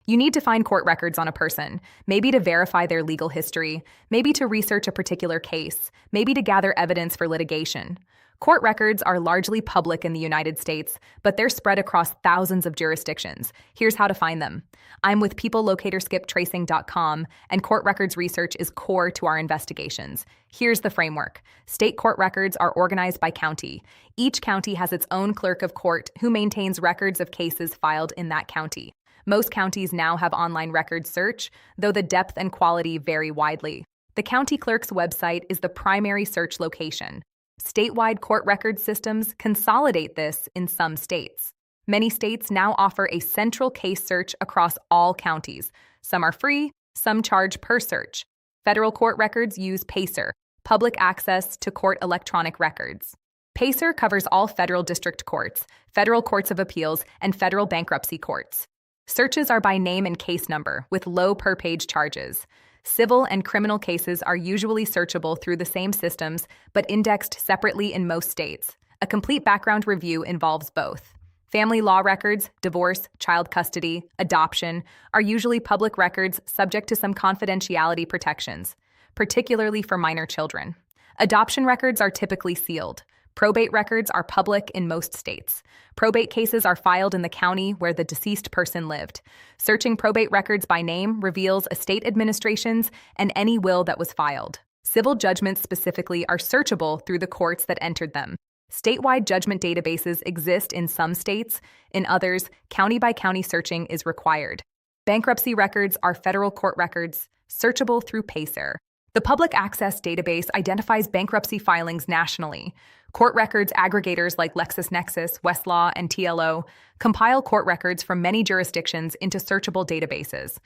You need to find court records on a person, maybe to verify their legal history, maybe to research a particular case, maybe to gather evidence for litigation. Court records are largely public in the United States, but they're spread across thousands of jurisdictions. Here's how to find them. I'm with peoplelocatorskiptracing.com, and court records research is core to our investigations. Here's the framework. State court records are organized by county. Each county has its own clerk of court who maintains records of cases filed in that county. Most counties now have online record search, though the depth and quality vary widely. The county clerk's website is the primary search location. Statewide court record systems consolidate this in some states. Many states now offer a central case search across all counties. Some are free, some charge per search. Federal court records use PACER, Public Access to Court Electronic Records. PACER covers all federal district courts, federal courts of appeals, and federal bankruptcy courts. Searches are by name and case number, with low per-page charges. Civil and criminal cases are usually searchable through the same systems, but indexed separately in most states. A complete background review involves both. Family law records, divorce, child custody, adoption, are usually public records subject to some confidentiality protections, particularly for minor children. Adoption records are typically sealed. Probate records are public in most states. Probate cases are filed in the county where the deceased person lived. Searching probate records by name reveals estate administrations and any will that was filed. Civil judgments specifically are searchable through the courts that entered them. Statewide judgment databases exist in some states. In others, county-by-county searching is required. Bankruptcy records are federal court records, searchable through PACER. The Public Access Database identifies bankruptcy filings nationally. Court records aggregators like LexisNexis, Westlaw, and TLO compile court records from many jurisdictions into searchable databases.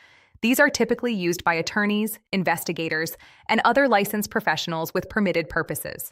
These are typically used by attorneys, investigators, and other licensed professionals with permitted purposes.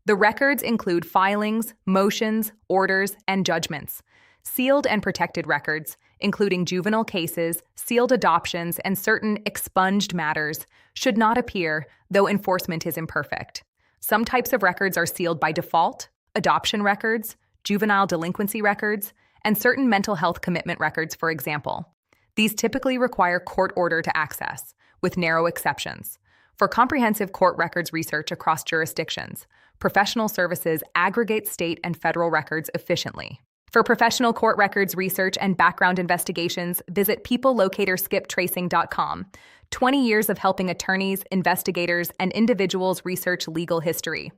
The records include filings, motions, orders, and judgments. Sealed and protected records, including juvenile cases, sealed adoptions, and certain expunged matters, should not appear, though enforcement is imperfect. Some types of records are sealed by default: adoption records, juvenile delinquency records, and certain mental health commitment records, for example. These typically require court order to access, with narrow exceptions. For comprehensive court records research across jurisdictions, professional services aggregate state and federal records efficiently. For professional court records research and background investigations, visit peoplelocatorskiptracing.com. 20 years of helping attorneys, investigators, and individuals research legal history.